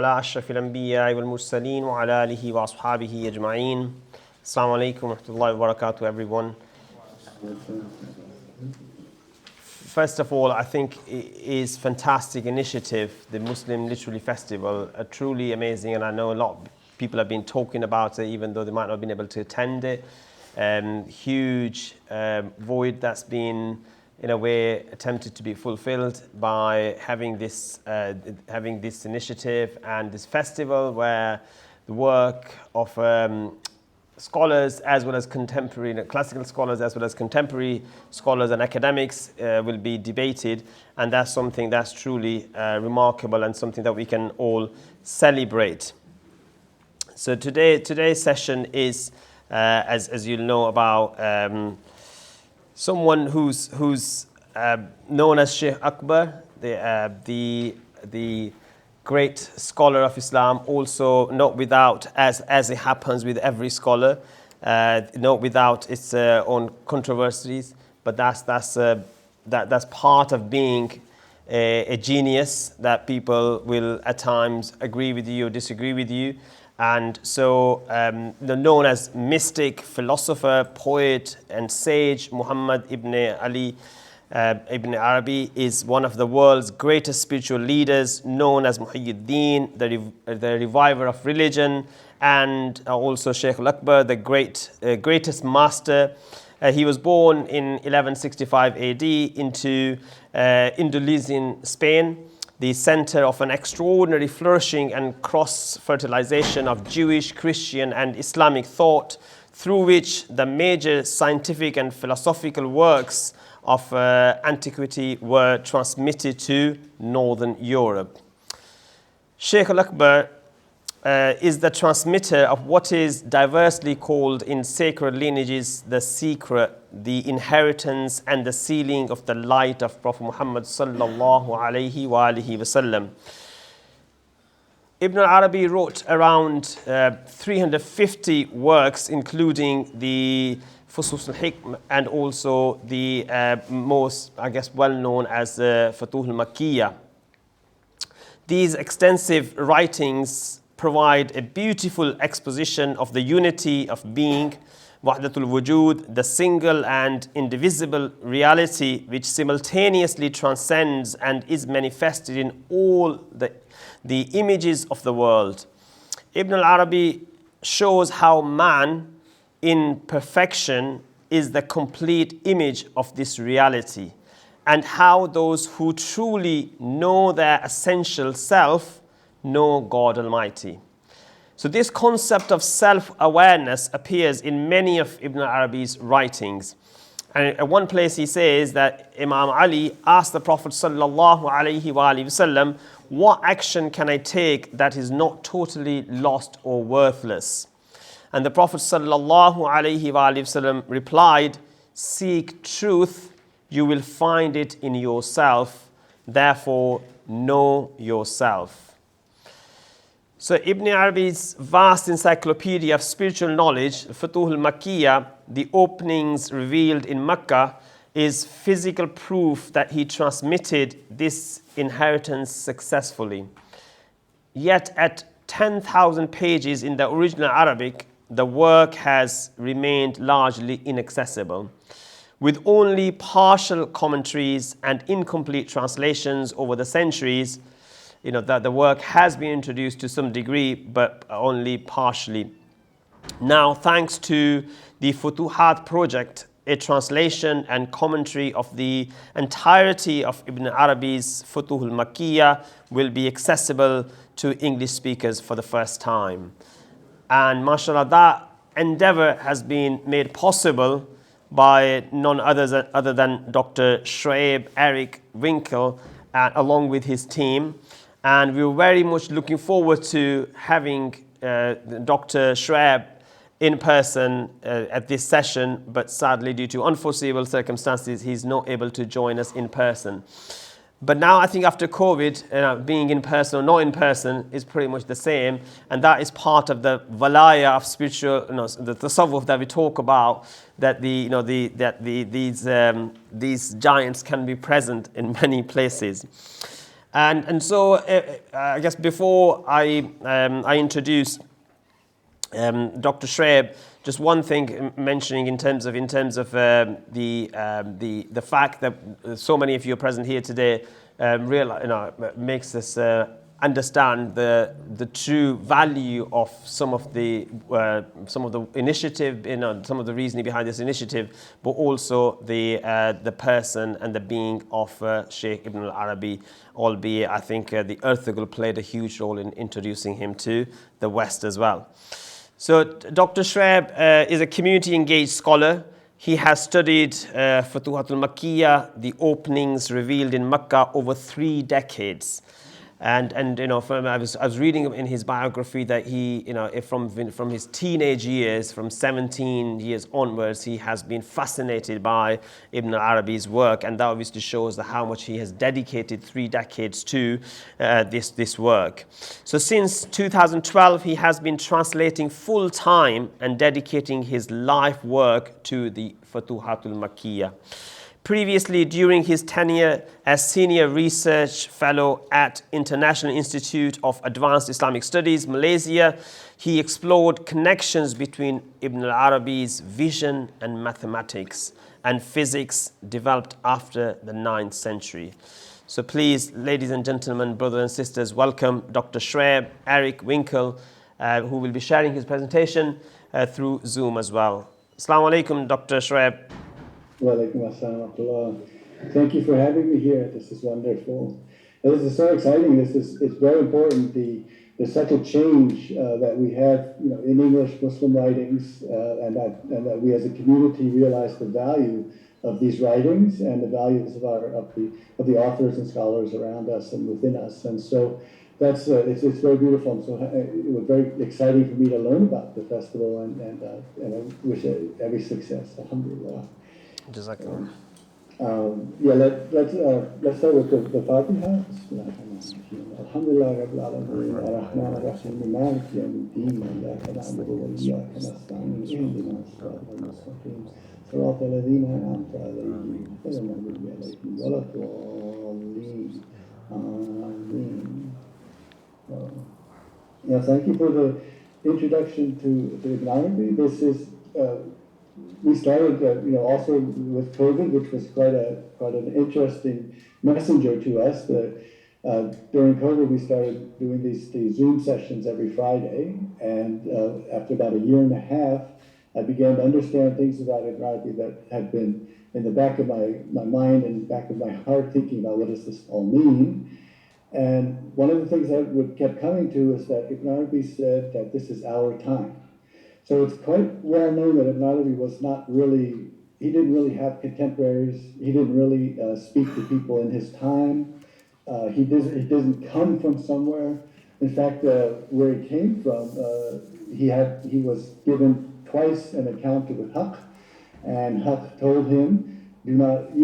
على أشرف الأنبياء والمرسلين وعلى آله وأصحابه أجمعين. Assalamu alaikum wa rahmatullahi wa barakatuh, everyone. First of all, I think it is a fantastic initiative, the Muslim Literary Festival, truly amazing, and I know a lot of people have been talking about it, even though they might not have been able to attend it. Huge void that's been, in a way, attempted to be fulfilled by having this initiative and this festival, where the work of scholars as well as contemporary, classical scholars as well as contemporary scholars and academics will be debated, and that's something that's truly remarkable and something that we can all celebrate. So today's session is, as you'll know, about someone who's known as Shaykh Akbar, the great scholar of Islam, also not without, as it happens with every scholar, not without its own controversies, but that's part of being a genius, that people will at times agree with you or disagree with you. And so known as mystic, philosopher, poet and sage, Muhammad ibn Ali ibn Arabi is one of the world's greatest spiritual leaders, known as Muhyiddin, the reviver of religion, and also Shaykh al-Akbar, the greatest master. He was born in 1165 AD into Indonesian Spain, the center of an extraordinary flourishing and cross-fertilization of Jewish, Christian and Islamic thought, through which the major scientific and philosophical works of antiquity were transmitted to Northern Europe. Shaykh al-Akbar is the transmitter of what is diversely called in sacred lineages the secret, the inheritance and the sealing of the light of Prophet Muhammad ṣallallāhu ʿalayhi wasallam. Ibn al-Arabi wrote around 350 works, including the al-Hikm and also the most, well-known as the Makkīyah. These extensive writings provide a beautiful exposition of the unity of being, wahdatul wujud, the single and indivisible reality which simultaneously transcends and is manifested in all the images of the world. Ibn al-Arabi shows how man in perfection is the complete image of this reality, and how those who truly know their essential self know God Almighty. So this concept of self-awareness appears in many of Ibn Arabi's writings. And at one place he says that Imam Ali asked the Prophet ṣallallāhu ﷺ, what action can I take that is not totally lost or worthless? And the Prophet ﷺ replied, seek truth, you will find it in yourself, therefore know yourself. So Ibn Arabi's vast encyclopedia of spiritual knowledge, al-Makkīyah, the openings revealed in Makkah, is physical proof that he transmitted this inheritance successfully. Yet at 10,000 pages in the original Arabic, the work has remained largely inaccessible. With only partial commentaries and incomplete translations over the centuries, the work has been introduced to some degree, but only partially. Now, thanks to the Futuhat project, a translation and commentary of the entirety of Ibn Arabi's al-Makkīyah will be accessible to English speakers for the first time. And mashallah, that endeavor has been made possible by none other than Dr. Shuʿayb Eric Winkel, along with his team. And we're very much looking forward to having Dr. Shuʿayb in person at this session, but sadly, due to unforeseeable circumstances, he's not able to join us in person. But now I think after COVID, being in person or not in person is pretty much the same, and that is part of the valaya of spiritual, the tasawwuf that we talk about, that these giants can be present in many places. And so I guess before I introduce Dr. Shuʿayb, just one thing mentioning in terms of the fact that so many of you are present here today, makes us understand the true value of some of the initiative, some of the reasoning behind this initiative, but also the person and the being of Shaykh Ibn al-Arabi, albeit I think the Ertugrul played a huge role in introducing him to the West as well. So Dr. Shuʿayb is a community engaged scholar. He has studied Futuhat al-Makkīyah, the openings revealed in Makkah, over 3 decades. And I was reading in his biography that he, from his teenage years, from 17 years onwards, he has been fascinated by Ibn al-Arabi's work, and that obviously shows how much he has dedicated 3 decades to this work. So since 2012, he has been translating full time and dedicating his life work to the Futuhat al-Makkīyah. Previously, during his tenure as Senior Research Fellow at International Institute of Advanced Islamic Studies, Malaysia, he explored connections between Ibn al-Arabi's vision and mathematics and physics developed after the 9th century. So please, ladies and gentlemen, brothers and sisters, welcome Dr. Shuʿayb Eric Winkel, who will be sharing his presentation through Zoom as well. Assalamu alaikum, Dr. Shuʿayb. Thank you for having me here. This is wonderful. This is so exciting. It's very important. The subtle change that we have, in English Muslim writings, and that we as a community realize the value of these writings and the values of the authors and scholars around us and within us. And so that's it's very beautiful. And so it was very exciting for me to learn about the festival, and I wish it every success. Alhamdulillah. Let's start with the Fatiha. Alhamdulillah Rabbil Alameen, Ar-Rahman Ar-Rahim, Malik Yawmiddin, Iyyaka na'budu wa iyyaka nasta'in, Ihdina as-sirata al-mustaqim, Sirata alladhina an'amta alayhim, ghayril maghdubi alayhim wa lad-dallin. Ameen. Thank you for the introduction to Ibn Arabi. This is we started, also with COVID, which was quite an interesting messenger to us. During COVID, we started doing these Zoom sessions every Friday, and after about 1.5 years, I began to understand things about Ibn Arabi that had been in the back of my mind and back of my heart, thinking about what does this all mean. And one of the things I kept coming to is that Ibn Arabi said that this is our time. So it's quite well known that Ibn Arabi he didn't really have contemporaries. He didn't really speak to people in his time. He doesn't come from somewhere. In fact, where he came from, he was given twice an encounter with Haqq, and Haqq told him, you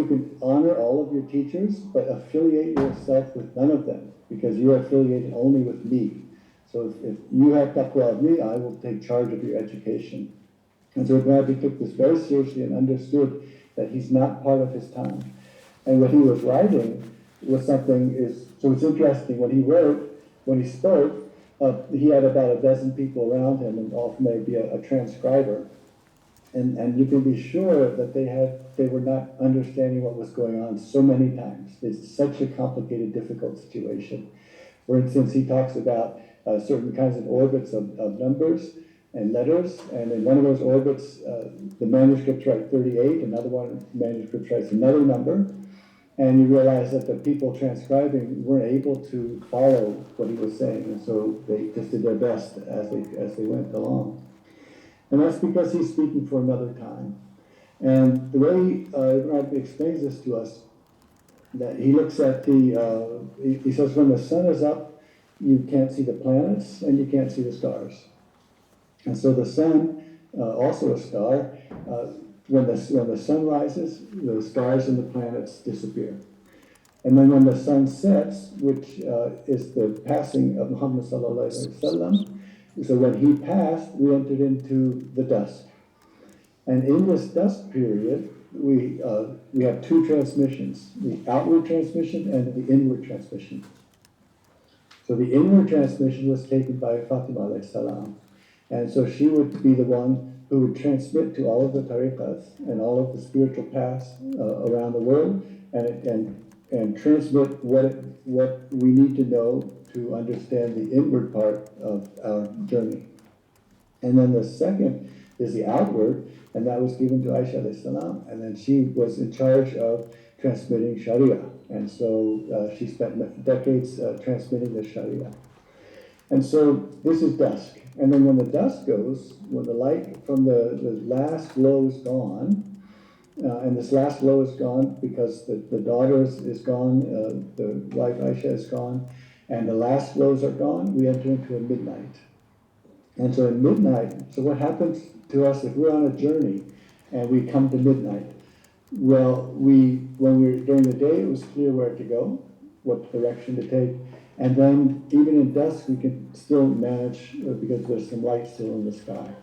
can honor all of your teachers, but affiliate yourself with none of them, because you are affiliated only with me. So if you have taqwa of me, I will take charge of your education. And so Ibn Arabi took this very seriously and understood that he's not part of his time. And what he was writing was so it's interesting, when he spoke, he had about 12 people around him, and often maybe a transcriber. And you can be sure that they were not understanding what was going on so many times. It's such a complicated, difficult situation. For instance, he talks about certain kinds of orbits of numbers and letters, and in one of those orbits, the manuscripts write 38, another one manuscript writes another number, and you realize that the people transcribing weren't able to follow what he was saying, and so they just did their best as they went along. And that's because he's speaking for another time. And the way Ibn Arabi explains this to us, that he looks at he says when the sun is up, you can't see the planets and you can't see the stars. And so the sun, also a star, when the sun rises, the stars and the planets disappear. And then when the sun sets, which is the passing of Muhammad ﷺ, so when he passed, we entered into the dusk. And in this dusk period, we have two transmissions, the outward transmission and the inward transmission. So the inward transmission was taken by Fatima alayhi salam. And so she would be the one who would transmit to all of the tariqas and all of the spiritual paths around the world and transmit what we need to know to understand the inward part of our journey. And then the second is the outward, and that was given to Aisha alayhi salam, and then she was in charge of transmitting Sharia. And so she spent decades transmitting the Sharia. And so this is dusk. And then when the dusk goes, when the light from the last glow is gone, and this last glow is gone because the daughter is gone, the wife Aisha is gone, and the last glows are gone, we enter into a midnight. And so in midnight, so what happens to us if we're on a journey and we come to midnight? Well, during the day, it was clear where to go, what direction to take. And then even in dusk, we can still manage because there's some light still in the sky.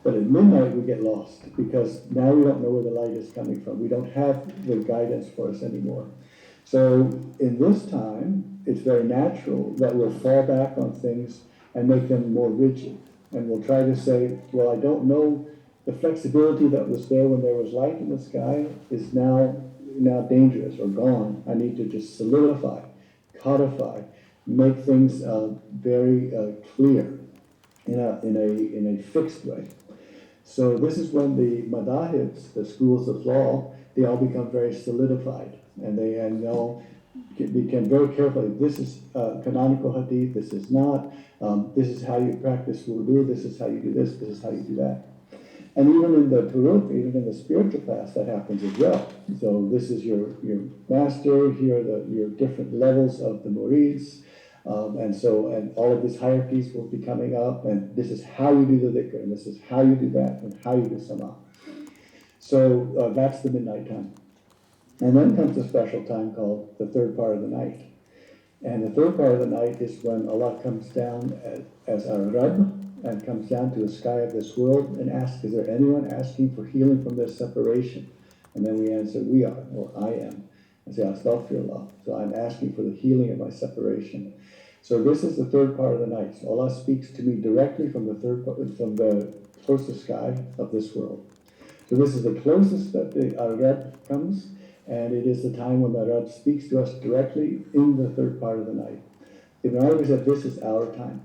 But at midnight, we get lost because now we don't know where the light is coming from. We don't have the guidance for us anymore. So in this time, it's very natural that we'll fall back on things and make them more rigid. And we'll try to say, well, I don't know, the flexibility that was there when there was light in the sky is now dangerous or gone. I need to just solidify, codify, make things very clear in a fixed way. So this is when the madahibs, the schools of law, they all become very solidified, and they all become very careful. This is canonical hadith. This is not. This is how you practice wudu. This is how you do this. This is how you do that. And even in the turuq, even in the spiritual path, that happens as well. So this is your master. Here are your different levels of the murids. And all of these hierarchies will be coming up, and this is how you do the dhikr, and this is how you do that, and how you do sama. So that's the midnight time. And then comes a special time called the third part of the night. And the third part of the night is when Allah comes down as our Rabb, and comes down to the sky of this world and asks, is there anyone asking for healing from their separation? And then we answer, we are, or I am. And say, astaghfirullah. So I'm asking for the healing of my separation. So this is the third part of the night. So Allah speaks to me directly from the closest sky of this world. So this is the closest that our Rabb comes, and it is the time when the Rabb speaks to us directly in the third part of the night. Ibn Arabi said this is our time.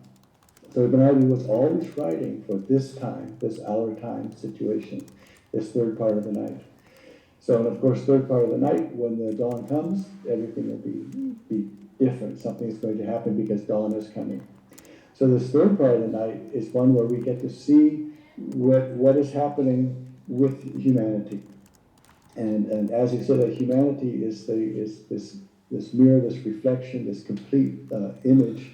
So Ibn Arabi was always writing for this time, this our time situation, this third part of the night. So, and of course, third part of the night, when the dawn comes, everything will be different. Something is going to happen because dawn is coming. So this third part of the night is one where we get to see what is happening with humanity. And as you said, that humanity is this mirror, this reflection, this complete image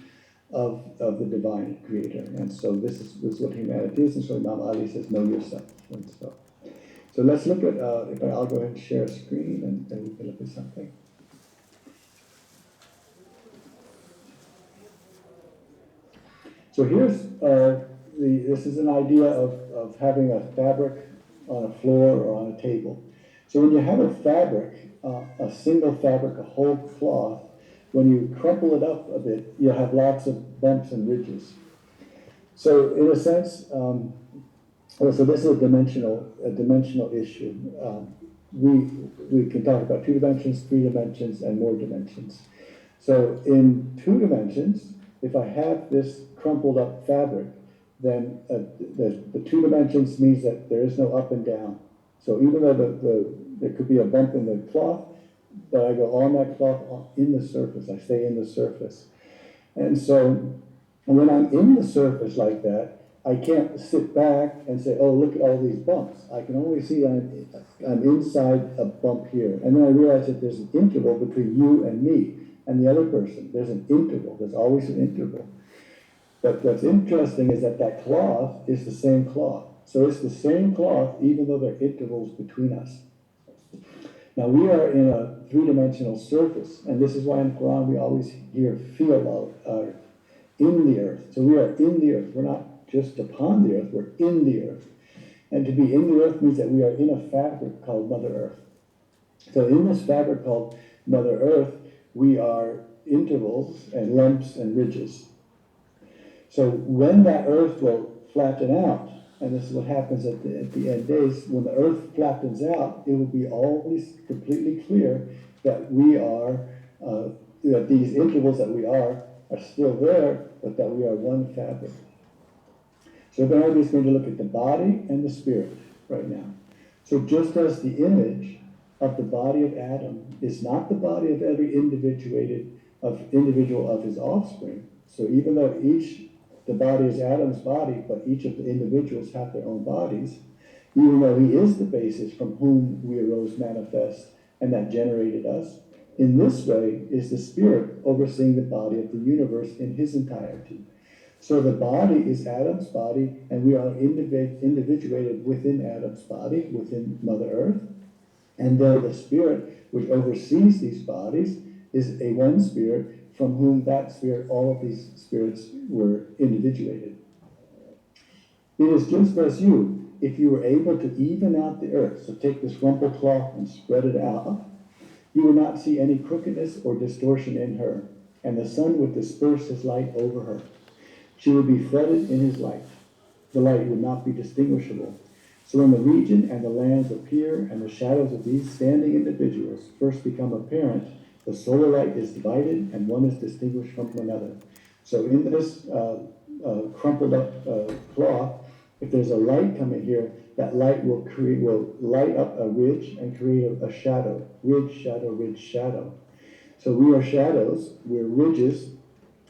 of the divine creator. And so this is what humanity is. And so Imam Ali says, know yourself. And so let's look at, I'll go ahead and share a screen and we can look at something. So here's, this is an idea of having a fabric on a floor or on a table. So when you have a fabric, a single fabric, a whole cloth, when you crumple it up a bit, you'll have lots of bumps and ridges. So in a sense, so this is a dimensional issue. We can talk about 2 dimensions, 3 dimensions, and more dimensions. So in 2 dimensions, if I have this crumpled up fabric, then the 2 dimensions means that there is no up and down. So even though there could be a bump in the cloth, but I go on that cloth in the surface. I stay in the surface. And so when I'm in the surface like that, I can't sit back and say, oh, look at all these bumps. I can only see that I'm inside a bump here. And then I realize that there's an interval between you and me and the other person. There's an interval. There's always an interval. But what's interesting is that cloth is the same cloth. So it's the same cloth even though there are intervals between us. Now we are in a 3-dimensional surface, and this is why in the Quran we always hear feel in the earth. So we are in the earth. We're not just upon the earth, we're in the earth. And to be in the earth means that we are in a fabric called Mother Earth. So in this fabric called Mother Earth, we are intervals and lumps and ridges. So when that earth will flatten out, and this is what happens at the end days, when the earth flattens out, it will be always completely clear that we are, that these intervals that we are still there, but that we are one fabric. So Arabi is going to look at the body and the spirit right now. So just as the image of the body of Adam is not the body of every individual of his offspring, so even though the body is Adam's body, but each of the individuals have their own bodies, even though he is the basis from whom we arose manifest and that generated us, in this way is the spirit overseeing the body of the universe in his entirety. So the body is Adam's body, and we are individuated within Adam's body, within Mother Earth. And then the spirit which oversees these bodies is a one spirit from whom that spirit, all of these spirits were individuated. It is just as you, if you were able to even out the earth, so take this rumpled cloth and spread it out, you would not see any crookedness or distortion in her, and the sun would disperse his light over her. She would be flooded in his light. The light would not be distinguishable. So when the region and the lands appear, and the shadows of these standing individuals first become apparent, the solar light is divided, and one is distinguished from another. So in this crumpled up cloth, if there's a light coming here, that light will light up a ridge and create a shadow. Ridge, shadow, ridge, shadow. So we are shadows, we're ridges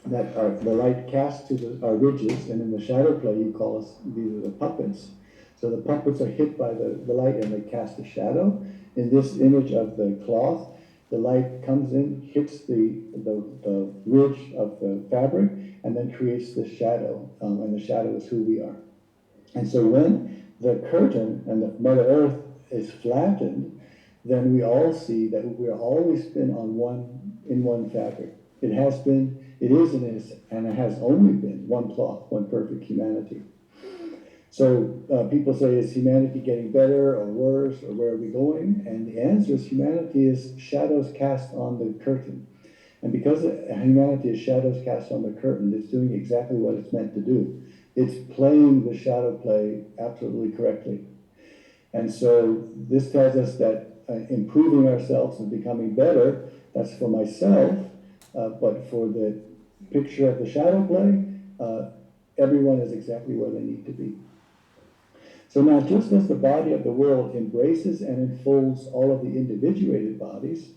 that are the light cast to our ridges, and in the shadow play you call us, these are the puppets. So the puppets are hit by the light and they cast a shadow. In this image of the cloth, the light comes in, hits the ridge of the fabric, and then creates the shadow, and the shadow is who we are. And so when the curtain and the Mother Earth is flattened, then we all see that we've always been in one fabric. It has been, it is, and it has only been one cloth, one perfect humanity. So people say, is humanity getting better or worse, or where are we going? And the answer is humanity is shadows cast on the curtain. And because humanity is shadows cast on the curtain, it's doing exactly what it's meant to do. It's playing the shadow play absolutely correctly. And so this tells us that improving ourselves and becoming better, that's for myself, but for the picture of the shadow play, everyone is exactly where they need to be. So now, just as the body of the world embraces and enfolds all of the individuated bodies,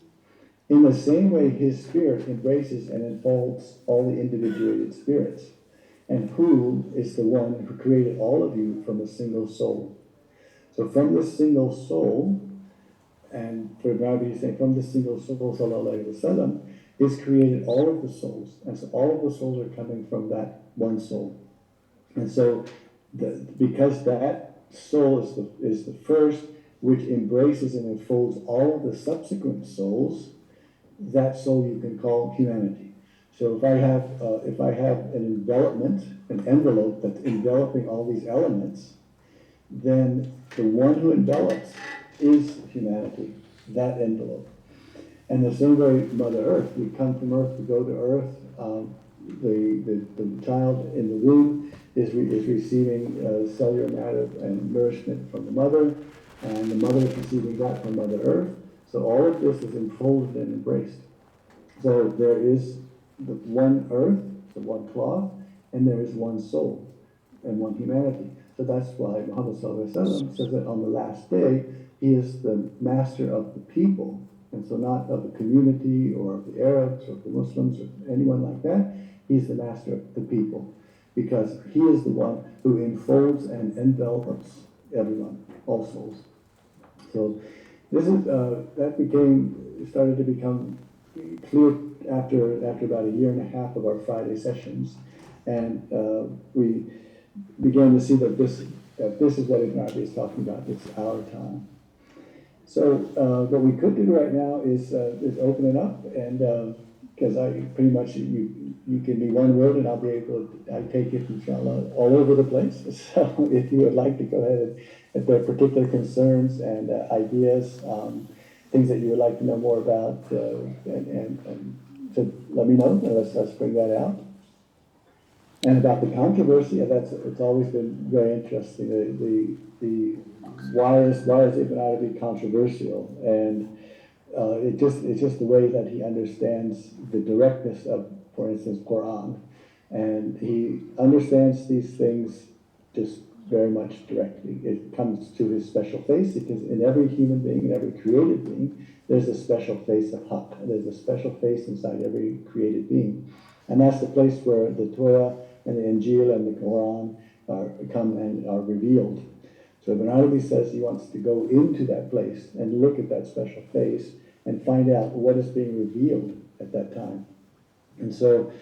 in the same way his spirit embraces and enfolds all the individuated spirits. And who is the one who created all of you from a single soul? So from this single soul, and for Arabi saying from this single soul, ṣallallāhu wasallam, is created all of the souls. And so all of the souls are coming from that one soul. And so because that soul is the first which embraces and enfolds all of the subsequent souls, that soul you can call humanity. So if I have an envelope that's enveloping all these elements, then the one who envelops is humanity, that envelope. And the same way, Mother Earth, we come from Earth, we go to Earth. The child in the womb is receiving cellular matter and nourishment from the mother, and the mother is receiving that from Mother Earth. So all of this is enfolded and embraced. So there is the one earth, the one cloth, and there is one soul and one humanity. So that's why Muhammad ﷺ says that on the last day, he is the master of the people. And so not of the community or of the Arabs or the Muslims or anyone like that. He's the master of the people, because he is the one who enfolds and envelops everyone, all souls. So this is started to become clear after about a year and a half of our Friday sessions, and we began to see that this is what Arabi is talking about. It's our time. So what we could do right now is open it up and because I pretty much, you give me one word and I'll be able to, I take it, inshallah, all over the place. So if you would like to go ahead and, if there are particular concerns and ideas, things that you would like to know more about, and so let me know, and let's bring that out. And about the controversy, it's always been very interesting. The why is Ibn Arabi controversial? And it's just the way that he understands the directness of, for instance, Quran, and he understands these things just very much directly. It comes to his special face, because in every human being, in every created being, there's a special face of haqq. There's a special face inside every created being. And that's the place where the Torah and the Injil and the Quran come and are revealed. So Ibn Arabi says he wants to go into that place and look at that special face and find out what is being revealed at that time. And so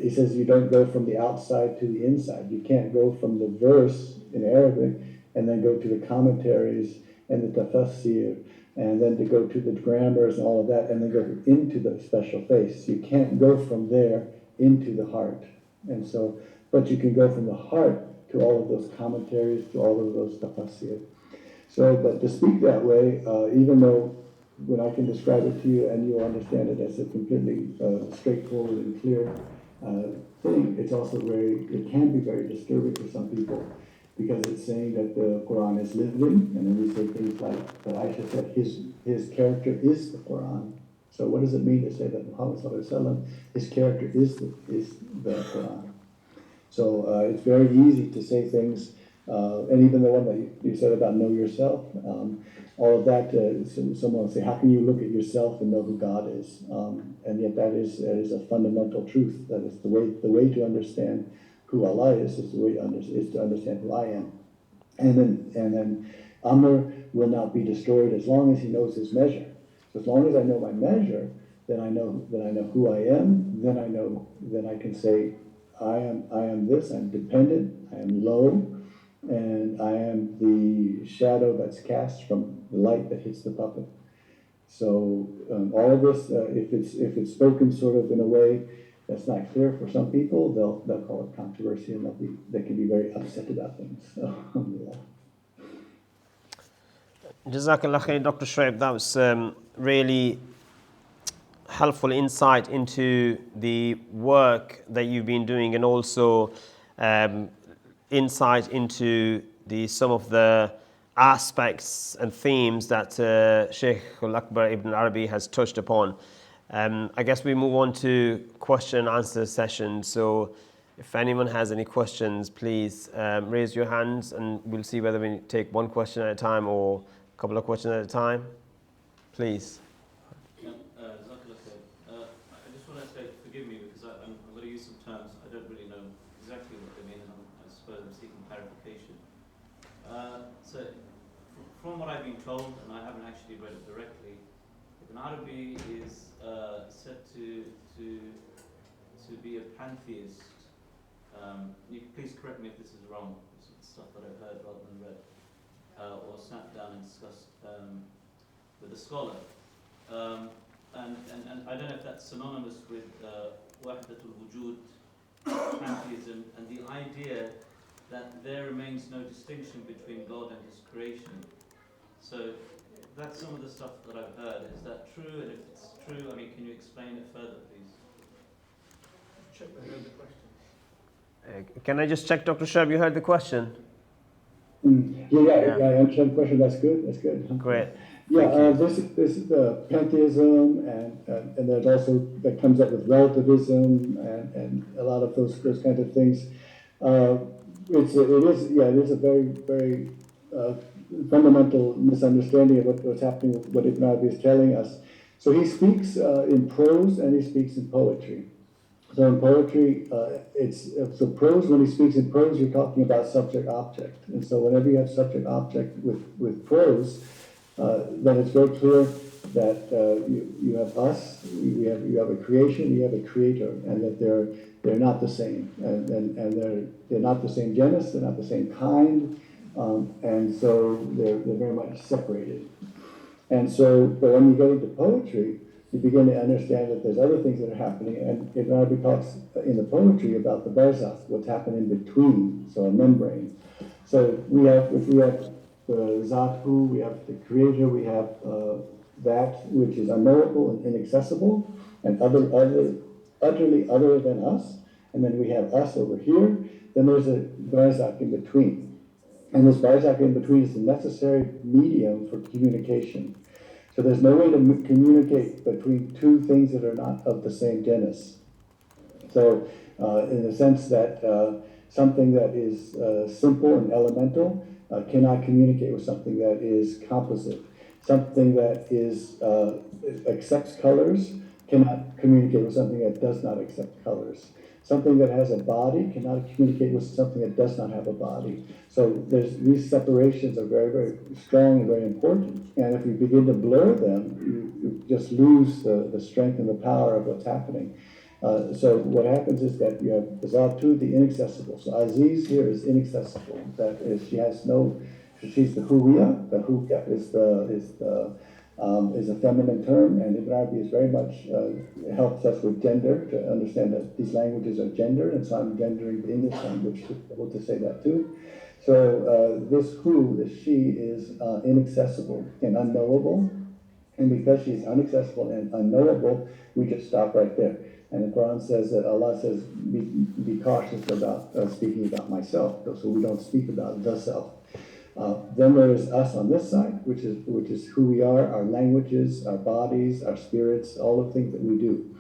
he says you don't go from the outside to the inside. You can't go from the verse in Arabic and then go to the commentaries and the tafsir, and then to go to the grammars and all of that, and then go into the special face. You can't go from there into the heart. And so, but you can go from the heart to all of those commentaries, to all of those tafsir. So, but to speak that way, even though when I can describe it to you and you'll understand it as a completely straightforward and clear thing, it's also it can be very disturbing for some people, because it's saying that the Quran is living, and then we say things like that Aisha said his character is the Quran. So what does it mean to say that Muhammad sallallahu alaihi wasallam, his character is the Quran? So it's very easy to say things, and even the one that you said about know yourself, all of that, someone will say, how can you look at yourself and know who God is? And yet that is a fundamental truth. That is the way to understand who Allah is the way is to understand who I am. And then Amr will not be destroyed as long as he knows his measure. So as long as I know my measure, then I know who I am. Then I can say, I am this. I'm dependent. I am low, and I am the shadow that's cast from the light that hits the puppet. So all of this, if it's spoken sort of in a way that's not clear for some people, they'll call it controversy, and they can be very upset about things. So, yeah. Jazakallah khair, Dr. Shuʿayb. That was really helpful insight into the work that you've been doing, and also insight into some of the aspects and themes that Shaykh al-Akbar Ibn Arabi has touched upon. I guess we move on to question and answer session. So if anyone has any questions, please raise your hands, and we'll see whether we take one question at a time or a couple of questions at a time. Please. I just want to say, forgive me, because I'm going to use some terms I don't really know exactly what they mean, and I suppose I'm seeking clarification. So from what I've been told, and I haven't actually read it directly, Ibn Arabi is said to be a pantheist. You can please correct me if this is wrong. This is stuff that I've heard rather than read, or sat down and discussed with a scholar. And I don't know if that's synonymous with wahdatul wujud, pantheism, and the idea that there remains no distinction between God and His creation. So that's some of the stuff that I've heard. Is that true? And if it's true, I mean, can you explain it further, please? Check I heard the question. Can I just check, Dr. Shuʿayb, you heard the question? Yeah, I understand the question. That's good. Great. Yeah, this is the pantheism, and there's also that comes up with relativism and a lot of those kinds of things. It is a very, very fundamental misunderstanding of what's happening, what Ibn Arabi is telling us. So he speaks in prose and he speaks in poetry. So in poetry, so prose, when he speaks in prose, you're talking about subject-object. And so whenever you have subject-object with prose, then it's very clear that you have us, you have a creation, you have a creator, and that they're not the same, and they're not the same genus, they're not the same kind, and so they're very much separated. And so, but when you go into poetry, you begin to understand that there's other things that are happening. And Ibn Arabi talks in the poetry about the barzakh, what's happening in between, so a membrane. So if we have the Zathu, we have the Creator, we have that which is unknowable and inaccessible, and utterly other than us, and then we have us over here, then there's a barzakh in between. And this barzakh in between is the necessary medium for communication. So there's no way to communicate between two things that are not of the same genus. So in the sense that something that is simple and elemental cannot communicate with something that is composite. Something that accepts colors cannot communicate with something that does not accept colors. Something that has a body cannot communicate with something that does not have a body. So these separations are very, very strong and very important. And if we begin to blur them, you just lose the strength and the power of what's happening. So what happens is that you have Zatu, the inaccessible. So Aziz here is inaccessible. That is, she's the Huwiya. The Huwiya is a feminine term, and Ibn Arabi is very much helps us with gender, to understand that these languages are gendered, and so I'm gendering the English language to be able to say that too. So this she is inaccessible and unknowable, and because she's inaccessible and unknowable, we just stop right there. And the Quran says that Allah says, be cautious about speaking about myself, so we don't speak about the self. Then there is us on this side, which is who we are, our languages, our bodies, our spirits, all the things that we do.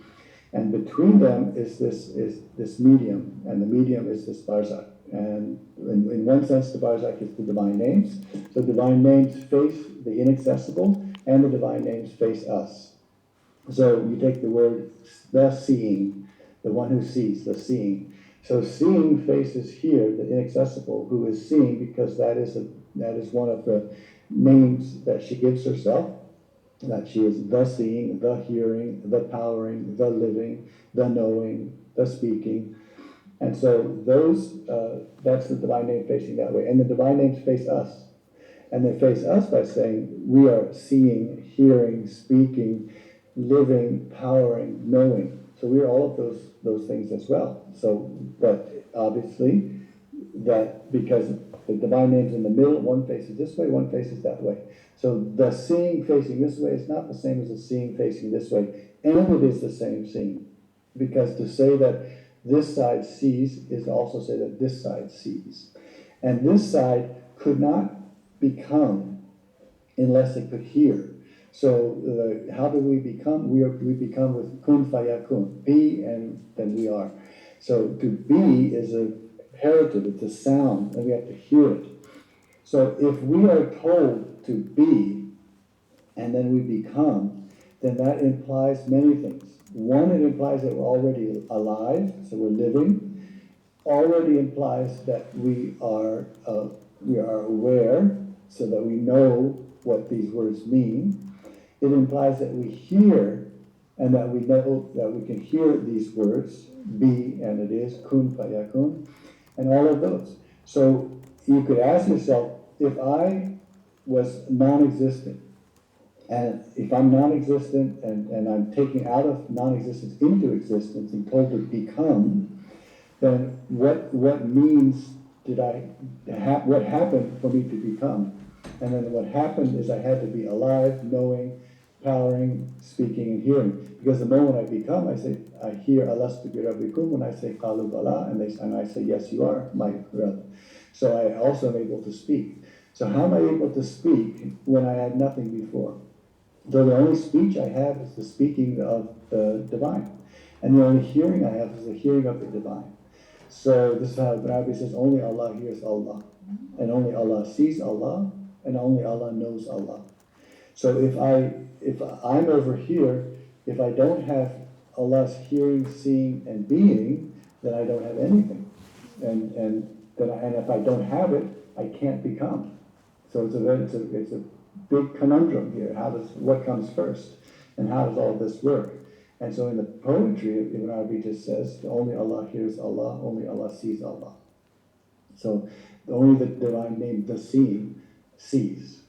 And between them is this medium, and the medium is this barzakh. And in one sense, the barzakh is the divine names. So divine names face the inaccessible, and the divine names face us. So you take the word, the seeing, the one who sees, the seeing. So seeing faces here the inaccessible, who is seeing, because that is one of the names that she gives herself, that she is the seeing, the hearing, the powering, the living, the knowing, the speaking. And so that's the divine name facing that way. And the divine names face us. And they face us by saying, we are seeing, hearing, speaking, living, powering, knowing. So we are all of those things as well. So, but obviously, that because the divine name's in the middle, one faces this way, one faces that way. So the seeing facing this way is not the same as the seeing facing this way, and it is the same seeing. Because to say that this side sees is also say that this side sees. And this side could not become unless it could hear. So how do we become? We become with kun fayakun, be and then we are. So to be is a imperative, it's a sound, and we have to hear it. So if we are told to be and then we become, then that implies many things. One, it implies that we're already alive, so we're living. Already implies that we are aware, so that we know what these words mean. It implies that we hear, and that we know that we can hear these words, be, and it is, kun fayakun, and all of those. So you could ask yourself, if I was non-existent, and if I'm non-existent and I'm taking out of non-existence into existence and told to become, then what means what happened for me to become? And then what happened is I had to be alive, knowing, powering, speaking, and hearing. Because the moment I become, I hear Alastu bi Rabbikum, when I say Qalu Bala, and I say, yes, you are my Rabb. So I also am able to speak. So how am I able to speak when I had nothing before? So the only speech I have is the speaking of the divine. And the only hearing I have is the hearing of the divine. So this is how the Arabi says, only Allah hears Allah. And only Allah sees Allah. And only Allah knows Allah. So if I'm over here, if I don't have Allah's hearing, seeing, and being, then I don't have anything. And if I don't have it, I can't become. So it's a big conundrum here. What comes first? And how does all this work? And so in the poetry, Ibn Arabi just says, only Allah hears Allah, only Allah sees Allah. So only the divine name, the seeing, sees.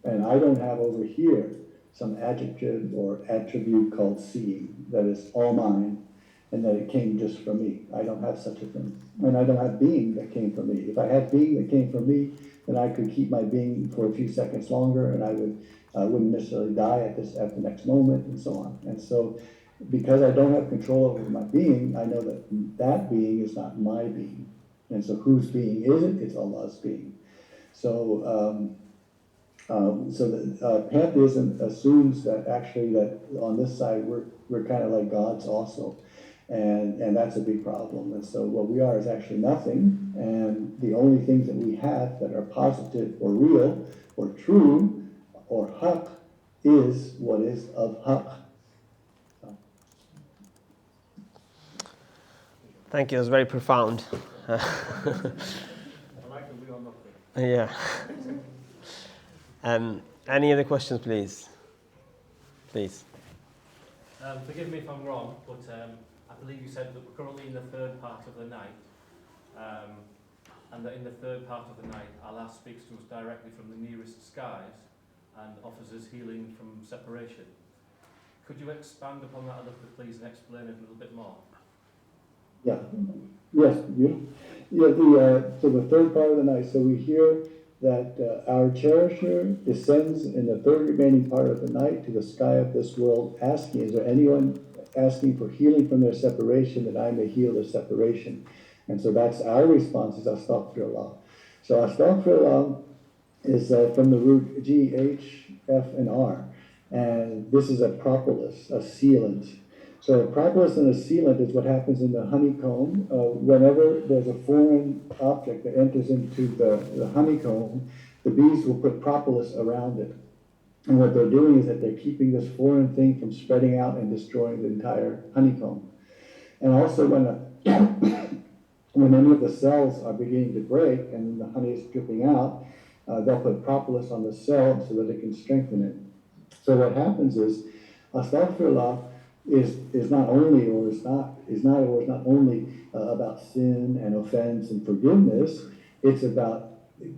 And I don't have over here some adjective or attribute called seeing that is all mine, and that it came just from me. I don't have such a thing. And I don't have being that came from me. If I had being that came from me, then I could keep my being for a few seconds longer, and I wouldn't necessarily die at the next moment, and so on. And so, because I don't have control over my being, I know that that being is not my being. And so, whose being is it? It's Allah's being. So, pantheism assumes that actually that on this side we're kind of like gods also. And that's a big problem. And so what we are is actually nothing, and the only things that we have that are positive or real or true or haqq is what is of haqq. Thank you, it was very profound. I like that we are nothing. Yeah. Any other questions, please? Please. Forgive me if I'm wrong, but I believe you said that we're currently in the third part of the night, and that in the third part of the night, Allah speaks to us directly from the nearest skies and offers us healing from separation. Could you expand upon that a little bit, please, and explain it a little bit more? Yeah. Yes. So the third part of the night. So we hear that our cherisher descends in the third remaining part of the night to the sky of this world, asking, is there anyone asking for healing from their separation, that I may heal their separation? And so that's our response, is astaghfirullah. So astaghfirullah is from the root G, H, F, and R. And this is a propolis, a sealant. So a propolis and a sealant is what happens in the honeycomb. Whenever there's a foreign object that enters into the honeycomb, the bees will put propolis around it. And what they're doing is that they're keeping this foreign thing from spreading out and destroying the entire honeycomb. And also when any of the cells are beginning to break and the honey is dripping out, they'll put propolis on the cell so that it can strengthen it. So what happens is, astaghfirullah is not only about sin and offense and forgiveness. It's about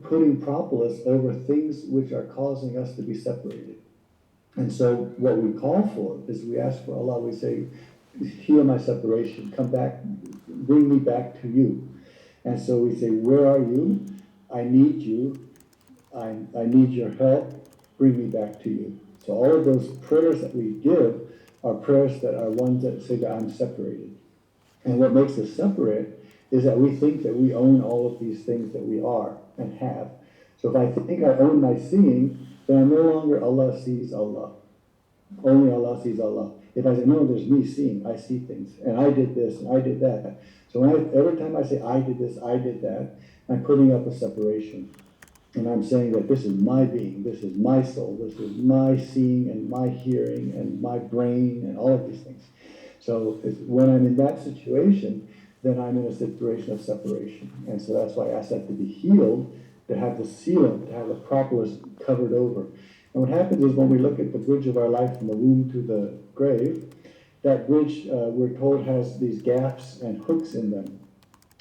putting propolis over things which are causing us to be separated. And so what we call for is we ask for Allah, we say, heal my separation, come back, bring me back to you. And so we say, where are you? I need you. I need your help, bring me back to you. So all of those prayers that we give are prayers that are ones that say that I'm separated. And what makes us separate is that we think that we own all of these things that we are and have. So if I think I own my seeing, then I'm no longer Allah sees Allah. Only Allah sees Allah. If I say, no, there's me seeing, I see things, and I did this, and I did that. So every time I say, I did this, I did that, I'm putting up a separation. And I'm saying that this is my being, this is my soul, this is my seeing and my hearing and my brain and all of these things. So when I'm in that situation, then I'm in a situation of separation. And so that's why I ask that to be healed, to have the sealant, to have the propolis covered over. And what happens is when we look at the bridge of our life from the womb to the grave, that bridge, we're told, has these gaps and hooks in them.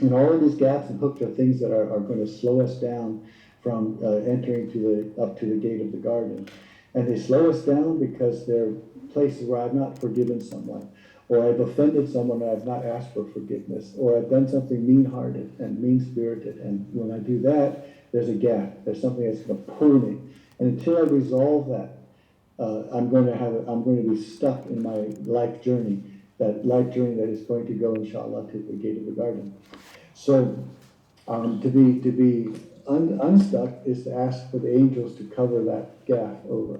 And all of these gaps and hooks are things that are going to slow us down from entering up to the gate of the garden. And they slow us down because they're places where I've not forgiven someone, or I've offended someone and I've not asked for forgiveness, or I've done something mean-hearted and mean-spirited. And when I do that, there's a gap. There's something that's going to pull me. And until I resolve that, I'm going to be stuck in my life journey, that life journey that is going to go, inshallah, to the gate of the garden. So to be unstuck is to ask for the angels to cover that gap over.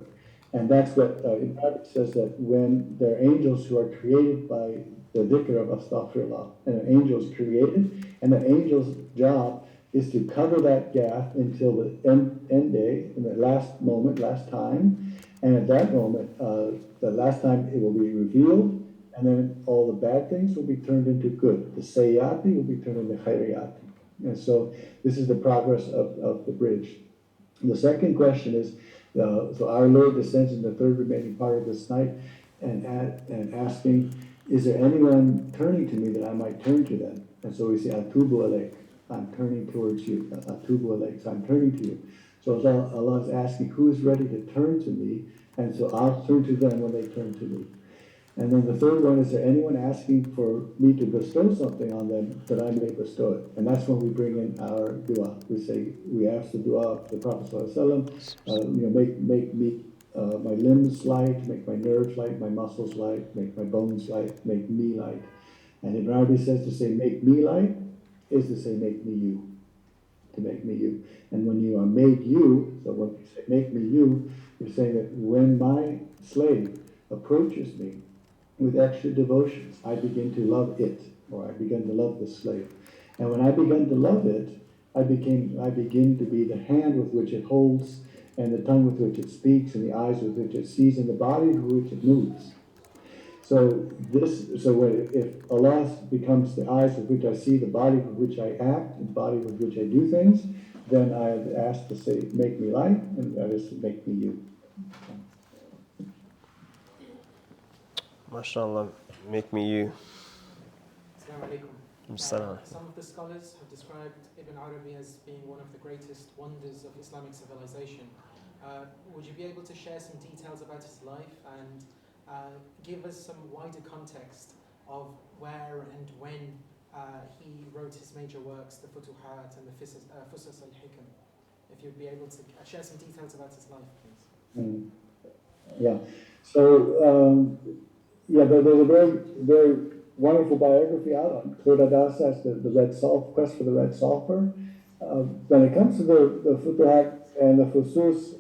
And that's what in Arabic says, that when there are angels who are created by the dhikr of astaghfirullah, and an angel is created, and the angel's job is to cover that gap until the end day, in the last moment, last time. And at that moment, the last time it will be revealed, and then all the bad things will be turned into good. The sayyati will be turned into khayriyati. And so this is the progress of the bridge. And the second question is, so our Lord descends in the third remaining part of this night and asking, is there anyone turning to me that I might turn to them? And so we say, atubu alayk, I'm turning towards you. Atubu alayk, so I'm turning to you. So Allah is asking, who is ready to turn to me And so I'll turn to them when they turn to me. And then the third one is there anyone asking for me to bestow something on them that I may bestow it? And that's when we bring in our dua. We ask the dua of the Prophet ﷺ, make me my limbs light, make my nerves light, my muscles light, make my bones light, make me light. And Ibn Arabi says to say make me light is to say make me you, to make me you. And when you are made you, so when you say make me you, you're saying that when my slave approaches me with extra devotions, I begin to love it, or I begin to love the slave. And when I begin to love it, I begin to be the hand with which it holds, and the tongue with which it speaks, and the eyes with which it sees, and the body with which it moves. So if Allah becomes the eyes with which I see, the body with which I act, and the body with which I do things, then I have asked to say, make me light, and that is to make me you. MashaAllah, make me you. Assalamu alaikum. Salam. Some of the scholars have described Ibn Arabi as being one of the greatest wonders of Islamic civilization. Would you be able to share some details about his life and give us some wider context of where and when he wrote his major works, the Futuhat and the Fusus al-Hikam? If you'd be able to share some details about his life, please. Yeah. So, there's a very, very wonderful biography out on Qur'adas, that's the Red Sulphur, Quest for the Red Sulphur. When it comes to the Futuhat and the Fusus,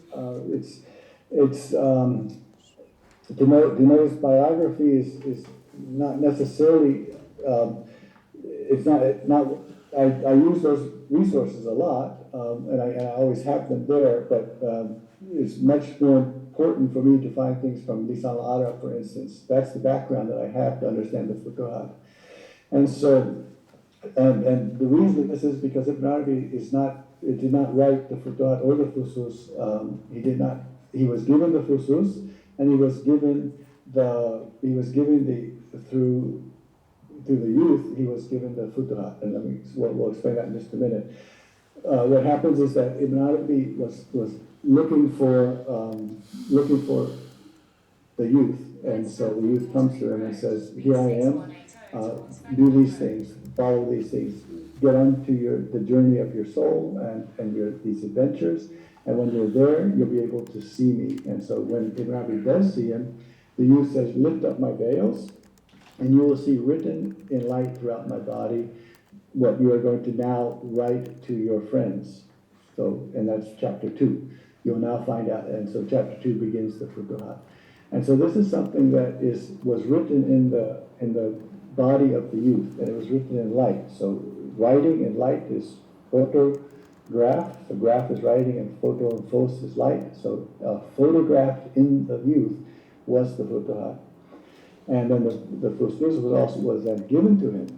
to know his biography is not necessarily, I use those resources a lot, and I always have them there, but it's much more important for me to find things from Lisan al-Arab, for instance. That's the background that I have to understand the Futuhat. And so, and the reason this is because Ibn Arabi did not write the Futuhat or the Fusus. He was given the Fusus, and he was given through the youth, he was given the Futuhat. And we'll explain that in just a minute. What happens is that Ibn Arabi was looking for the youth, and so the youth comes to him and says, "Here I am. Do these things, follow these things, get onto the journey of your soul and these adventures. And when you're there, you'll be able to see me." And so when Ibn Arabi does see him, the youth says, "Lift up my veils, and you will see written in light throughout my body what you are going to now write to your friends." So, and that's chapter 2. You'll now find out, and so chapter 2 begins the Futuhat. And so this is something that was written in the body of the youth, and it was written in light. So writing in light is photograph. The graph is writing, and photo and phos is light. So photographed in the youth was the Futuhat. And then the Fusus was then given to him.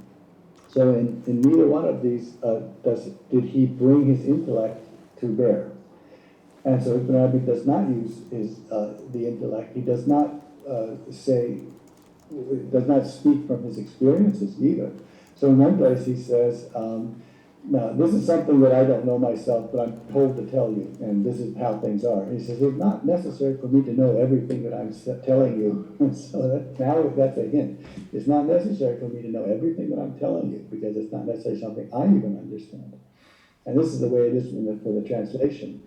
So in neither one of these did he bring his intellect to bear. And so Ibn Arabi does not use the intellect. He does not speak from his experiences either. So in one place he says, now this is something that I don't know myself, but I'm told to tell you, and this is how things are. He says, it's not necessary for me to know everything that I'm telling you. And so now that's a hint. It's not necessary for me to know everything that I'm telling you, because it's not necessarily something I even understand. And this is the way it is for the translation.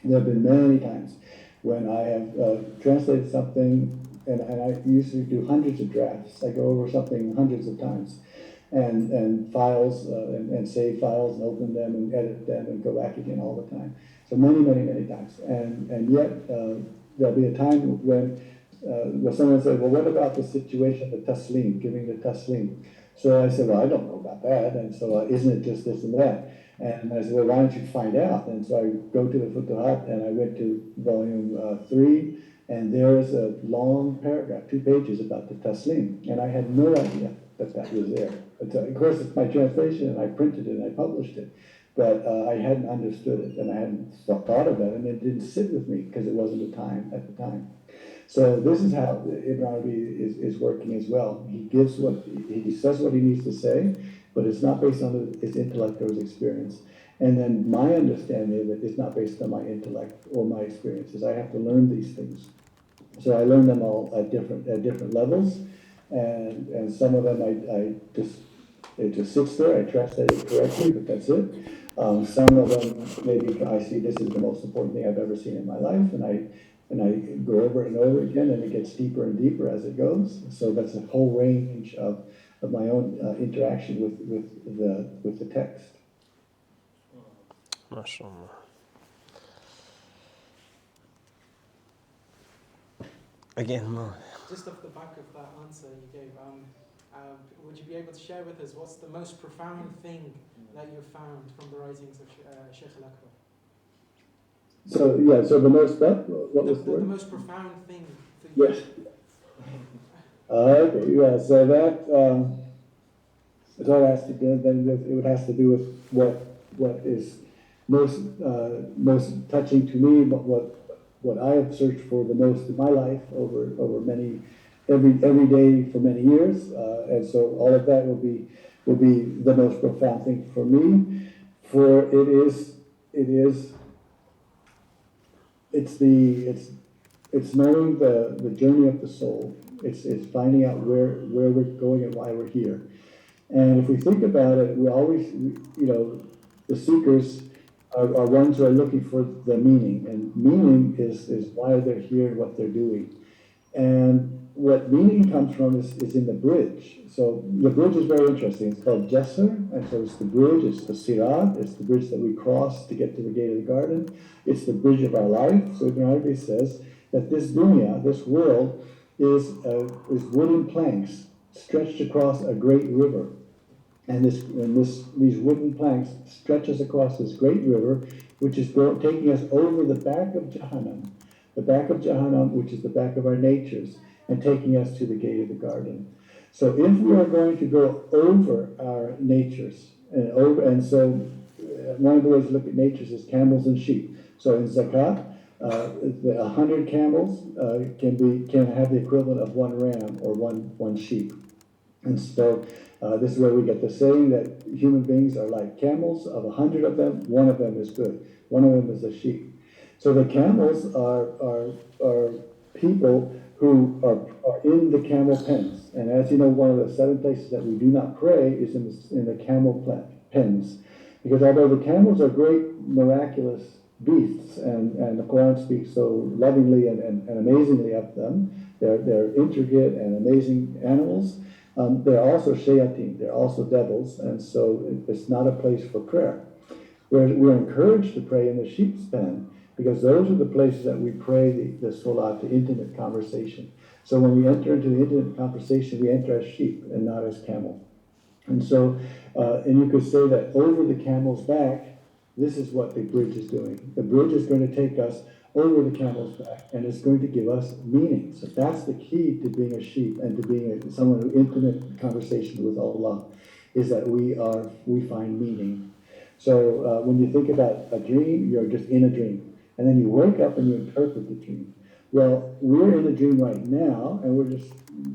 There have been many times when I have translated something, and I usually do hundreds of drafts. I go over something hundreds of times, and files, and save files, and open them, and edit them, and go back again all the time. So many, many, many times. And yet, there'll be a time when someone said, well, what about the situation, the taslim, giving the taslim? So I said, well, I don't know about that, and so isn't it just this and that? And I said, well, why don't you find out? And so I go to the Futuhat, and I went to volume 3, and there is a long paragraph, 2 pages, about the taslim. And I had no idea that was there. Of course, it's my translation, and I printed it, and I published it. But I hadn't understood it, and I hadn't thought of it, and it didn't sit with me, because it wasn't the time at the time. So this is how Ibn Arabi is working as well. He says what he needs to say, but it's not based on his intellect or his experience. And then my understanding of it is not based on my intellect or my experiences. I have to learn these things. So I learned them all at different levels, and some of them it just sits there. I translate it correctly, but that's it. Some of them maybe I see this is the most important thing I've ever seen in my life, and I go over it and over again, and it gets deeper and deeper as it goes. So that's a whole range of my own interaction with the text. MashaAllah. Again, more. Just off the back of that answer you gave, would you be able to share with us what's the most profound thing that you've found from the writings of Shaykh al-Akbar? So the most what was the most profound thing for you? Yes. Okay, yeah, so that has to do, then it would have to do with what is most touching to me, what I have searched for the most in my life over every day for many years, and so all of that will be the most profound thing for me. For it's knowing the journey of the soul. It's finding out where we're going and why we're here. And if we think about it, we always, the seekers are ones who are looking for the meaning, and meaning is why they're here and what they're doing. And what meaning comes from is in the bridge. So the bridge is very interesting. It's called Jessr, and so it's the bridge, it's the Sirat, it's the bridge that we cross to get to the gate of the garden. It's the bridge of our life. So Ibn Arabi says that this dunya, this world, is wooden planks stretched across a great river. And these wooden planks stretches across this great river, which is taking us over the back of Jahannam, which is the back of our natures, and taking us to the gate of the garden. So if we are going to go over our natures, and so one of the ways to look at natures is camels and sheep. So in zakat, 100 camels can have the equivalent of one ram or one sheep. And so this is where we get the saying that human beings are like camels. Of 100 of them, one of them is good. One of them is a sheep. So the camels are people who are in the camel pens. And as you know, one of the 7 places that we do not pray is in the camel pens. Because although the camels are great, miraculous beasts, and the Quran speaks so lovingly and amazingly of them, they're intricate and amazing animals, they're also shayateen, they're also devils, and so it's not a place for prayer. We're encouraged to pray in the sheep's pen, because those are the places that we pray the salat, the intimate conversation. So when we enter into the intimate conversation, we enter as sheep and not as camel. And so, and you could say that over the camel's back, this is what the bridge is doing. The bridge is going to take us over the camel's back, and it's going to give us meaning. So that's the key to being a sheep and to being someone who intimate conversation with Allah, is that we find meaning. So when you think about a dream, you're just in a dream. And then you wake up and you interpret the dream. Well, we're in a dream right now, and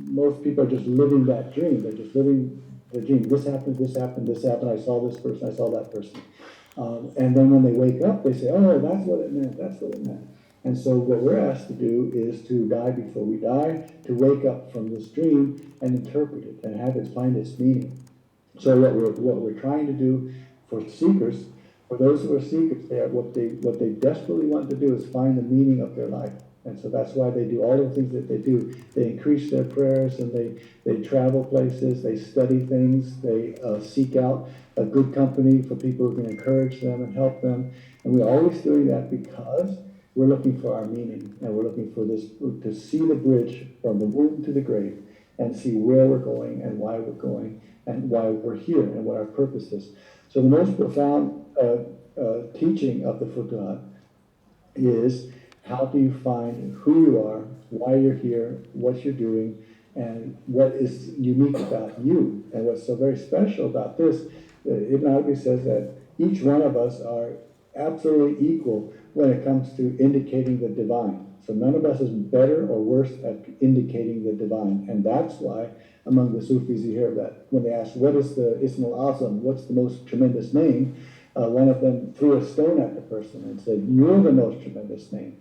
most people are just living that dream. They're just living the dream. This happened, this happened, this happened. I saw this person, I saw that person. And then when they wake up, they say, oh, that's what it meant, that's what it meant. And so what we're asked to do is to die before we die, to wake up from this dream and interpret it and have it find its meaning. So what we're trying to do for seekers, for those who are seekers, what they desperately want to do is find the meaning of their life. And so that's why they do all the things that they do. They increase their prayers, and they travel places, they study things, they seek out a good company for people who can encourage them and help them. And we're always doing that because we're looking for our meaning, and we're looking for this, to see the bridge from the womb to the grave, and see where we're going and why we're going and why we're here and what our purpose is. So the most profound teaching of the Futuhat is, how do you find who you are, why you're here, what you're doing, and what is unique about you. And what's so very special about this, Ibn Arabi says that each one of us are absolutely equal when it comes to indicating the divine. So none of us is better or worse at indicating the divine. And that's why among the Sufis you hear that when they ask, what is the Ism al-Azam, what's the most tremendous name, one of them threw a stone at the person and said, you're the most tremendous name.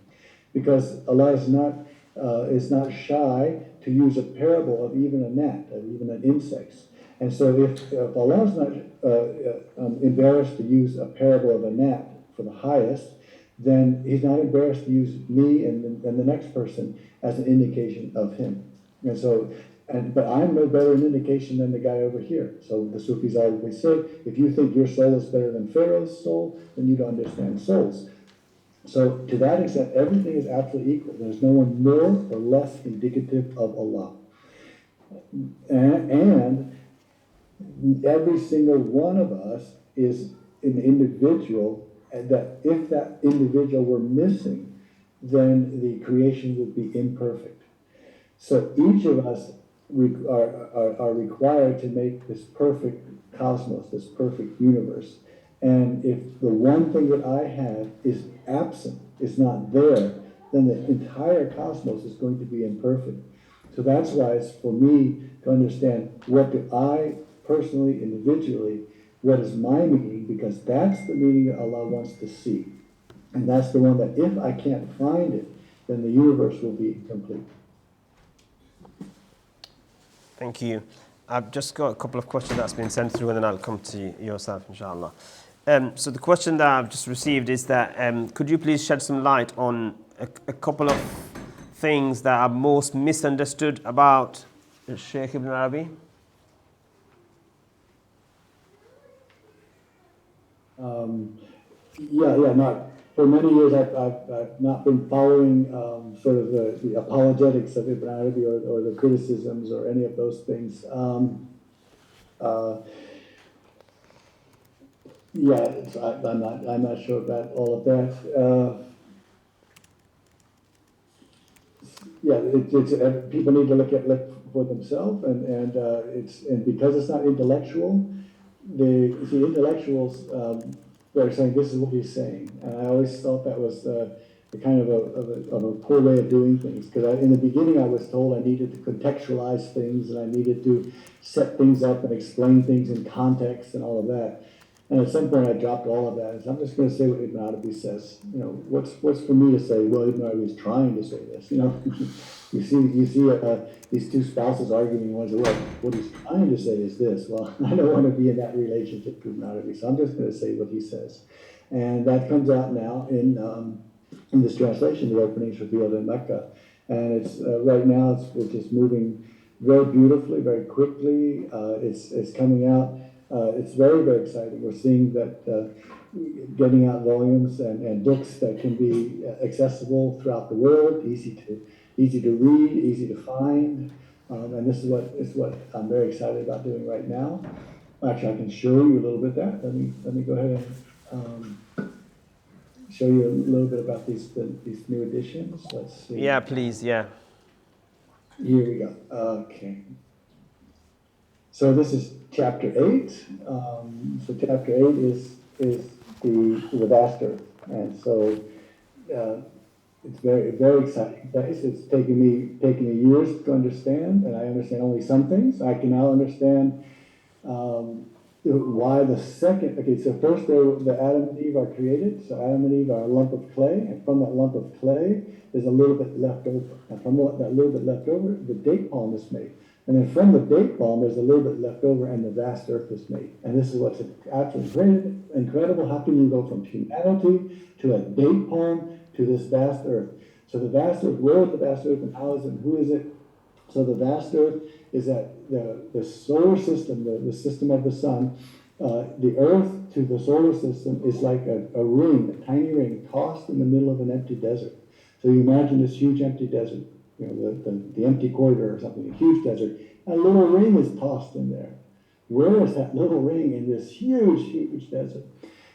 Because Allah is not is not shy to use a parable of even a gnat, of even an insect. And so if Allah is not embarrassed to use a parable of a gnat for the highest, then he's not embarrassed to use me and the next person as an indication of him. And so, but I'm no better an indication than the guy over here. So the Sufis always say, if you think your soul is better than Pharaoh's soul, then you don't understand souls. So to that extent, everything is absolutely equal. There's no one more or less indicative of Allah. And every single one of us is an individual, and that if that individual were missing, then the creation would be imperfect. So each of us are required to make this perfect cosmos, this perfect universe. And if the one thing that I have is absent, is not there, then the entire cosmos is going to be imperfect. So that's why it's for me to understand, what do I personally, individually, what is my meaning, because that's the meaning that Allah wants to see. And that's the one that if I can't find it, then the universe will be complete. Thank you. I've just got a couple of questions that's been sent through, and then I'll come to yourself, inshallah. So the question that I've just received is that, could you please shed some light on a couple of things that are most misunderstood about Shaykh Ibn Arabi? Not for many years. I've not been following sort of the apologetics of Ibn Arabi or the criticisms or any of those things. I'm not sure about all of that. People need to look for themselves, and because it's not intellectual, the intellectuals. They're saying this is what he's saying, and I always thought that was the kind of a poor way of doing things. Because in the beginning, I was told I needed to contextualize things, and I needed to set things up and explain things in context and all of that. And at some point, I dropped all of that. So I'm just going to say what Ibn Arabi says. What's for me to say? Well, Ibn Arabi is trying to say this. You see these two spouses arguing. One says, well, what he's trying to say is this. Well, I don't want to be in that relationship with Ibn Arabi, so I'm just going to say what he says. And that comes out now in this translation, the openings revealed in Makkah. And it's right now it's just moving very beautifully, very quickly. It's coming out. It's very, very exciting. We're seeing that getting out volumes and books that can be accessible throughout the world, easy to read, easy to find, and this is what I'm very excited about doing right now. Actually, I can show you a little bit of that. Let me go ahead and show you a little bit about these new editions. Let's see. Yeah, please. Yeah. Here we go. Okay. So this is chapter 8. So chapter 8 is the vast earth, and so it's very, very exciting place. It's taken me years to understand, and I understand only some things. I can now understand why the second. Okay, so first the Adam and Eve are created. So Adam and Eve are a lump of clay, and from that lump of clay there's a little bit left over. And from that little bit left over, the date palm is made. And then from the date palm, there's a little bit left over, and the vast earth is made. And this is what's absolutely incredible. How can you go from humanity to a date palm to this vast earth? So the vast earth, where is the vast earth, and how is it, and who is it? So the vast earth is that the solar system, the system of the sun. The earth to the solar system is like a ring, a tiny ring, tossed in the middle of an empty desert. So you imagine this huge empty desert. The empty corridor or something, a huge desert. A little ring is tossed in there. Where is that little ring in this huge, huge desert?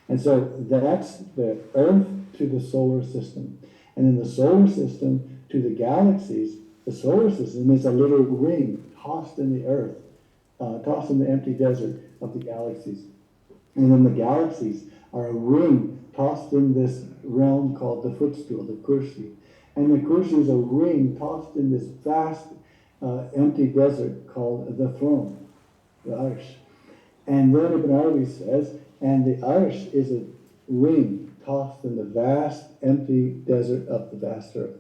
And so that's the Earth to the solar system. And in the solar system to the galaxies, the solar system is a little ring tossed in the Earth, tossed in the empty desert of the galaxies. And then the galaxies are a ring tossed in this realm called the footstool, the kursi. And the kursi is a ring tossed in this vast empty desert called the throne, the arsh. And then Ibn Arabi says, and the arsh is a ring tossed in the vast empty desert of the vast earth.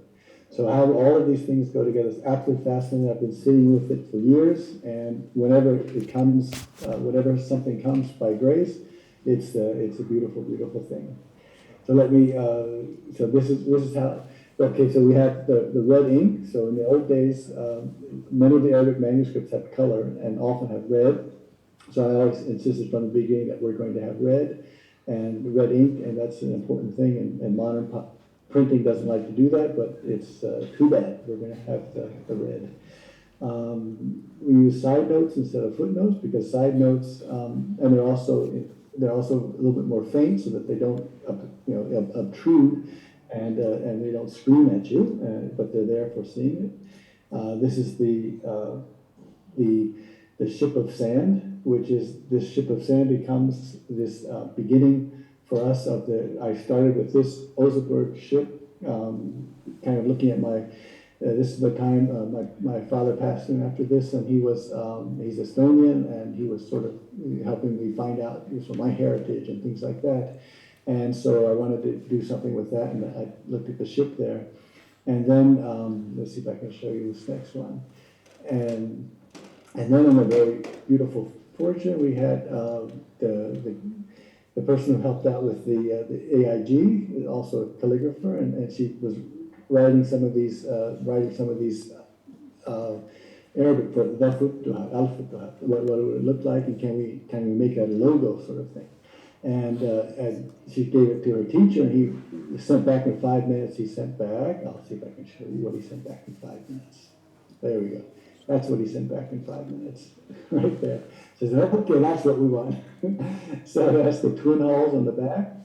So how all of these things go together is absolutely fascinating. I've been sitting with it for years, and whenever it comes, whenever something comes by grace, it's a beautiful, beautiful thing. So let me. So this is how. Okay, so we have the red ink. So in the old days, many of the Arabic manuscripts have color and often have red. So I always insisted from the beginning that we're going to have red and red ink, and that's an important thing. And modern printing doesn't like to do that, but it's too bad. We're going to have the red. We use side notes instead of footnotes because side notes, and they're also a little bit more faint so that they don't obtrude and they don't scream at you, but they're there for seeing it. This is the ship of sand, which is this ship of sand becomes this beginning for us of I started with this Oseberg ship, kind of looking at this is the time my father passed in after this, and he's Estonian, and he was sort of helping me find out my heritage and things like that. And so I wanted to do something with that, and I looked at the ship there. And then, let's see if I can show you this next one. And then in a very beautiful fortune, we had the person who helped out with the AIG, also a calligrapher, and she was writing some of these Arabic for the Futuhat, al-Futūḥāt, what it would look like, and can we make a logo sort of thing. And she gave it to her teacher, and he sent back in 5 minutes. He sent back. I'll see if I can show you what he sent back in 5 minutes. There we go. That's what he sent back in 5 minutes, right there. He says, okay, that's what we want. So it has the twin hulls on the back,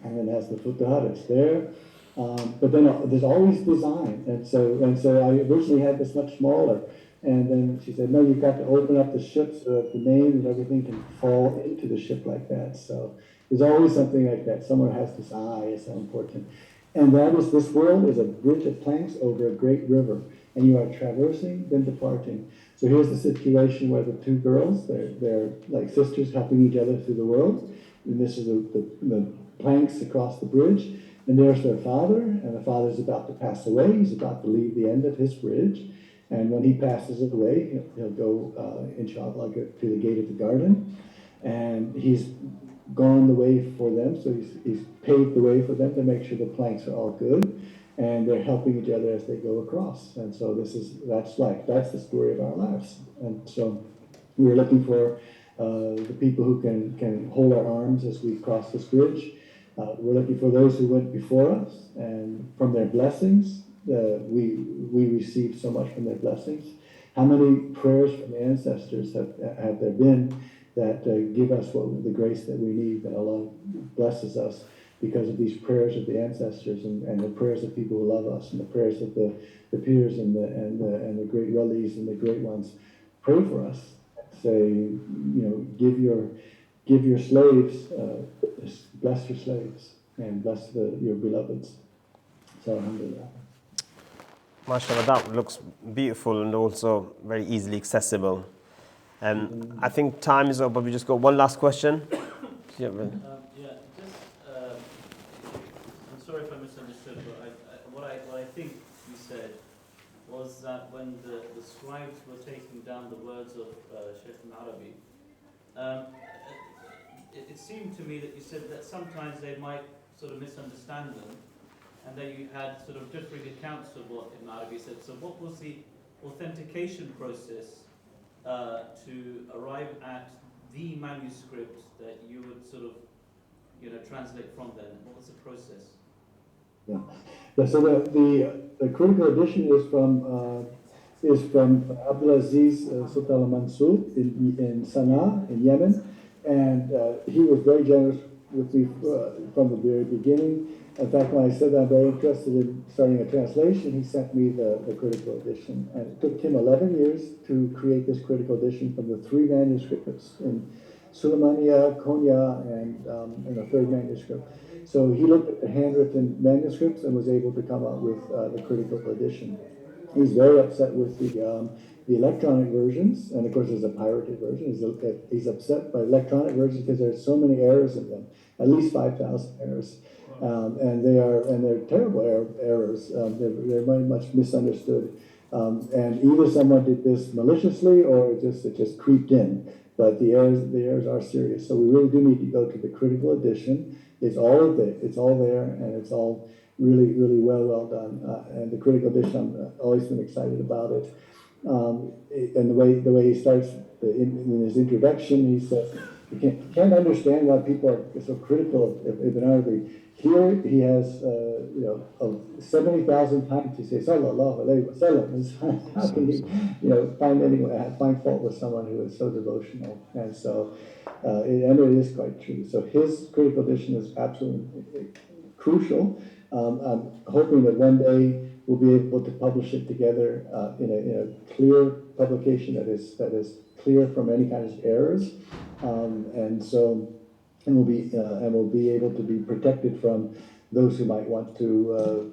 and then it has the Futuhat. It's there. But then there's always design, and so I originally had this much smaller. And then she said, no, you've got to open up the ship so that the name and everything can fall into the ship like that. So there's always something like that. Someone has this eye, is so important. And this world is a bridge of planks over a great river. And you are traversing, then departing. So here's the situation where the two girls, they're like sisters helping each other through the world. And this is the planks across the bridge. And there's their father, and the father's about to pass away. He's about to leave the end of his bridge. And when he passes it away, he'll go, inshallah, to the gate of the garden. And he's gone the way for them, so he's paved the way for them to make sure the planks are all good. And they're helping each other as they go across. And so that's life. That's the story of our lives. And so we're looking for the people who can hold our arms as we cross this bridge. We're looking for those who went before us, and from their blessings, we receive so much from their blessings. How many prayers from the ancestors have there been that give us the grace that we need, that Allah blesses us because of these prayers of the ancestors and the prayers of people who love us, and the prayers of the peers and the great walis and the great ones pray for us. Say, give your slaves, bless your slaves, and bless your beloveds. So alhamdulillah. MashaAllah, that looks beautiful and also very easily accessible. I think time is up, but we just got one last question. I'm sorry if I misunderstood, but what I think you said was that when the scribes were taking down the words of Shaykh al-Arabi, it seemed to me that you said that sometimes they might sort of misunderstand them, and that you had sort of differing accounts of what Ibn Arabi said. So what was the authentication process to arrive at the manuscript that you would sort of, translate from then? What was the process? Yeah. So the critical edition is from Abdulaziz Sultan al-Mansur in Sana'a in Yemen, and he was very generous with me from the very beginning. In fact, when I said that I'm very interested in starting a translation, he sent me the critical edition. And it took him 11 years to create this critical edition from the 3 manuscripts in Suleymaniya, Konya, and a 3rd manuscript. So he looked at the handwritten manuscripts and was able to come up with the critical edition. He's very upset with the electronic versions, and of course there's a pirated version. He's upset by electronic versions because there's so many errors in them, at least 5,000 errors. and they're terrible errors. They're very much misunderstood. And either someone did this maliciously or it just creeped in. But the errors are serious. So we really do need to go to the critical edition. It's all there, and it's all really, really well done. And the critical edition, I've always been excited about it. And the way he starts in his introduction, he says, you can't understand why people are so critical of Ibn Arabi. Here he has, 70,000 times he says, ṣallallāhu ʿalayhi wasallam. How can you, find fault with someone who is so devotional? And so, it is quite true. So his critical edition is absolutely crucial. I'm hoping that one day we'll be able to publish it together in a clear publication that is clear from any kind of errors, and we'll be able to be protected from those who might want to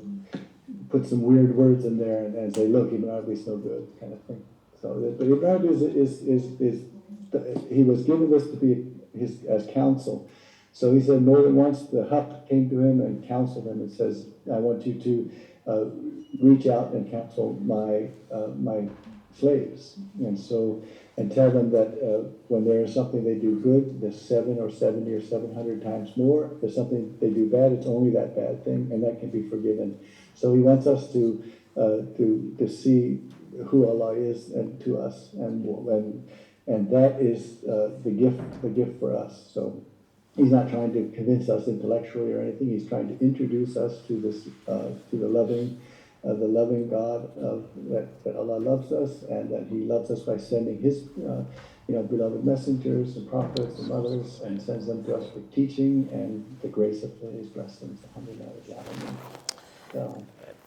put some weird words in there and say, look, Ibn Arabi is no good, kind of thing. So, but Ibn Arabi he was given this to be as counsel. So he said more than once the Haqq came to him and counseled him and says, I want you to reach out and counsel my slaves, and tell them that when there is something they do good, there's 7 or 70 or 700 times more. If there's something they do bad, it's only that bad thing, and that can be forgiven. So he wants us to see who Allah is and to us, and that is the gift for us. So he's not trying to convince us intellectually or anything. He's trying to introduce us to this to the loving God that Allah loves us, and that He loves us by sending His beloved messengers and prophets and others, and sends them to us for teaching and the grace of His blessings. So,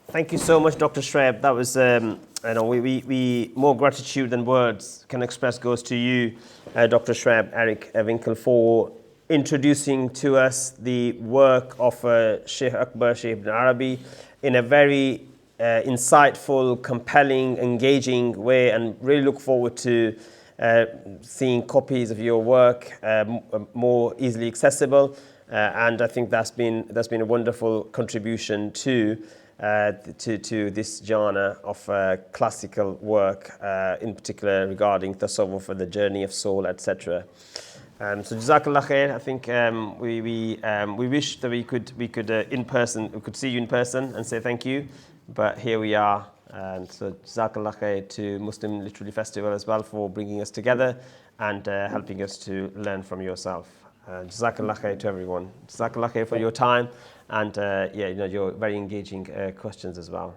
thank you so much, Dr. Shuʿayb. That was, we more gratitude than words can express goes to you, Dr. Shuʿayb Eric Winkel, for introducing to us the work of Shaykh Akbar, Shaykh Ibn Arabi, in a very insightful, compelling, engaging way, and really look forward to seeing copies of your work more easily accessible. And I think that's been a wonderful contribution to this genre of classical work, in particular regarding tasawwuf and the journey of soul, etc. So Jazakallah khair. I think we wish that we could see you in person and say thank you, but here we are. And so Jazakallah khair to Muslim Literary Festival as well for bringing us together and helping us to learn from yourself. Jazakallah khair to everyone. Jazakallah khair for your time and your very engaging questions as well.